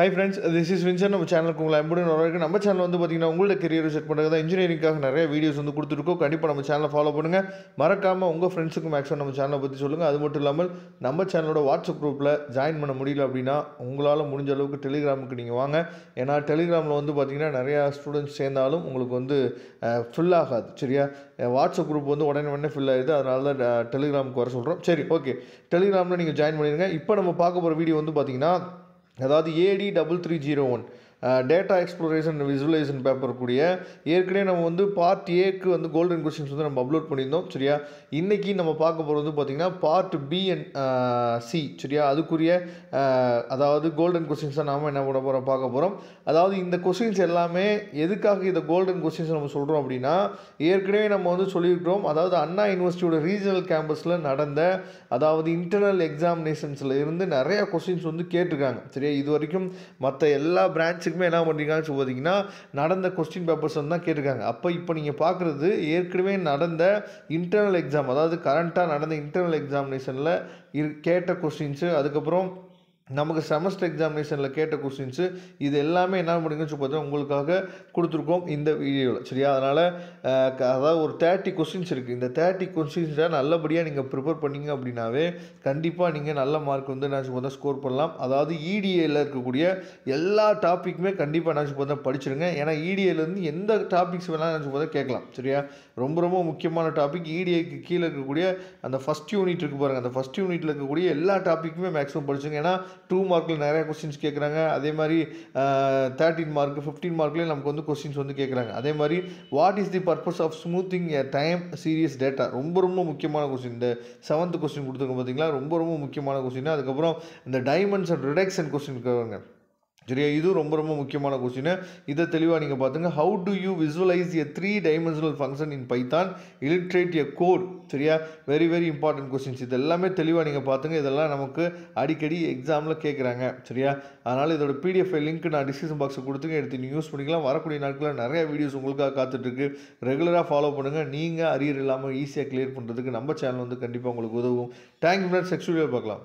Hi friends, this is Vincent. நம்ம சேனலுக்கு உங்களை அன்புடன் வரவேற்கிறேன். நம்ம சேனல் வந்து பார்த்தீங்கன்னா உங்களோட கெரியரை செட் பண்ணுறது தான் இன்ஜினியரிங்காக நிறைய வீடியோஸ் வந்து கொடுத்துருக்கோம். கண்டிப்பாக நம்ம சேனலை ஃபாலோ பண்ணுங்கள். மறக்காமல் உங்கள் ஃப்ரெண்ட்ஸுக்கு மேக்ஸிமம் நம்ம சேனலை பற்றி சொல்லுங்கள். அது மட்டும் இல்லாமல் நம்ம சேனலோட வாட்ஸ்அப் குரூப்பில் ஜாயின் பண்ண முடியல அப்படின்னா உங்களால் முடிஞ்ச அளவுக்கு டெலிகிராமுக்கு நீங்கள் வாங்க. ஏன்னா டெலிகிராமில் வந்து பார்த்தீங்கன்னா நிறையா ஸ்டூடெண்ட்ஸ் சேர்ந்தாலும் உங்களுக்கு வந்து ஃபில் ஆகாது. சரியா, வாட்ஸ்அப் குரூப் வந்து உடனே ஃபில் ஆகிடுது. அதனால தான் டெலிகிராமுக்கு வர சொல்கிறோம். சரி, ஓகே, டெலிகிராமில் நீங்கள் ஜாயின் பண்ணிடுங்க. இப்போ நம்ம பார்க்க போகிற வீடியோ வந்து பார்த்தீங்கன்னா அதாவது AD3301 data exploration visualisation paper கூடிய ஏற்கனவே நம்ம வந்து பார்ட் ஏக்கு வந்து கோல்டன் கொஸ்டின்ஸ் வந்து நம்ம அப்லோட் பண்ணியிருந்தோம். சரியா, இன்றைக்கி நம்ம பார்க்க போகிறது வந்து பார்த்திங்கன்னா பார்ட் பி அண்ட் சி. சரியா, அதுக்குரிய அதாவது கோல்டன் கொஸ்டின்ஸ் தான் நாம் என்ன பண்ண போகிறோம் பார்க்க போகிறோம். அதாவது இந்த கொஸ்டின்ஸ் எல்லாமே எதுக்காக இந்த கோல்டன் கொஸ்டின்ஸ் நம்ம சொல்கிறோம் அப்படின்னா, ஏற்கனவே நம்ம வந்து சொல்லியிருக்கிறோம். அதாவது அண்ணா யூனிவர்சிட்டியோட ரீஜனல் கேம்பஸில் நடந்த அதாவது இன்டர்னல் எக்ஸாமினேஷன்ஸில் இருந்து நிறையா கொஸ்டின்ஸ் வந்து கேட்டிருக்காங்க. சரியா, இது வரைக்கும் மற்ற எல்லா பிரான்ச்சுக்குமே என்ன பண்ணுறீங்கன்னு பார்த்தீங்கன்னா நடந்த கொஸ்டின் பேப்பர்ஸ் வந்து தான் கேட்டிருக்காங்க. இப்போ நீங்கள் பார்க்குறது ஏற்கனவே நடந்த இன்டர்னல் எக்ஸாம், அதாவது கரண்ட்டாக நடந்த இன்டர்னல் எக்ஸாமினேஷனில் கேட்ட கொஸ்டின்ஸு, அதுக்கப்புறம் நமக்கு செமஸ்டர் எக்ஸாமினேஷனில் கேட்ட கொஸ்டின்ஸு, இது எல்லாமே என்ன பண்ணுங்கன்னு சொல்லி பார்த்தா உங்களுக்காக கொடுத்துருக்கோம் இந்த வீடியோவில். சரியா, அதனால் அதாவது ஒரு 30 கொஸ்டின்ஸ் இருக்குது. இந்த 30 கொஸ்டின்ஸை நல்லபடியாக நீங்கள் ப்ரிப்பேர் பண்ணிங்க அப்படின்னாவே கண்டிப்பாக நீங்கள் நல்ல மார்க் வந்து என்ன சொல்லி பார்த்தா ஸ்கோர் பண்ணலாம். அதாவது EDAயில் இருக்கக்கூடிய எல்லா டாப்பிக்குமே கண்டிப்பாக என்ன சொல்லி பார்த்தா படிச்சிருங்க. ஏன்னா EDAலேருந்து எந்த டாபிக்ஸ் வேணாலும் என்ன சொல்லி பார்த்தா கேட்கலாம். சரியா, ரொம்ப முக்கியமான டாபிக். EDAக்கு கீழே இருக்கக்கூடிய அந்த ஃபஸ்ட் யூனிட் இருக்குது பாருங்கள், அந்த ஃபஸ்ட் யூனிட்டில் இருக்கக்கூடிய எல்லா டாப்பிக்குமே மேக்ஸிமம் படிச்சுங்க. ஏன்னா 2 மார்க்கில் நிறையா கொஸ்டின்ஸ் கேட்குறாங்க. அதே மாதிரி 13 மார்க் 15 மார்க்லேயும் நமக்கு வந்து கொஸ்டின்ஸ் வந்து கேட்குறாங்க. அதே மாதிரி what is the purpose of smoothing a time series data, ரொம்ப முக்கியமான கொஸ்டின். இந்த 7th கொஸ்டின் கொடுத்துருங்க பார்த்தீங்களா, ரொம்ப முக்கியமான கொஸ்டின். அதுக்கப்புறம் இந்த டைமென்ஷன் அண்ட் ரிடக்ஷன் கொஸ்டின் இருக்காங்க. சரியா, இது ரொம்ப முக்கியமான கொஸ்டின். இதை தெளிவாக நீங்கள் பார்த்துங்க. How do you visualize a 3-dimensional function in Python, illustrate a code. சரியா, வெரி இம்பார்ட்டன்ட் கொஸ்டின்ஸ். இது எல்லாமே தெளிவாக நீங்கள் பார்த்துங்க. இதெல்லாம் நமக்கு அடிக்கடி எக்ஸாமில் கேட்குறாங்க. சரியா, அதனால் இதோட PDF லிங்க் நான் டிஸ்கிரிப்ஷன் பாக்ஸில் கொடுத்துங்க, எடுத்து நீங்கள் யூஸ் பண்ணிக்கலாம். வரக்கூடிய நாட்களில் நிறைய வீடியோஸ் உங்களுக்காக காத்துட்ருக்கு. ரெகுலராக ஃபாலோ பண்ணுங்கள். நீங்கள் அரியர் இல்லாமல் ஈஸியாக கிளியர் பண்ணுறதுக்கு நம்ம சேனல் வந்து கண்டிப்பாக உங்களுக்கு உதவும். Thank you friends. நெக்ஸ்ட் வீடியோ பார்க்கலாம்.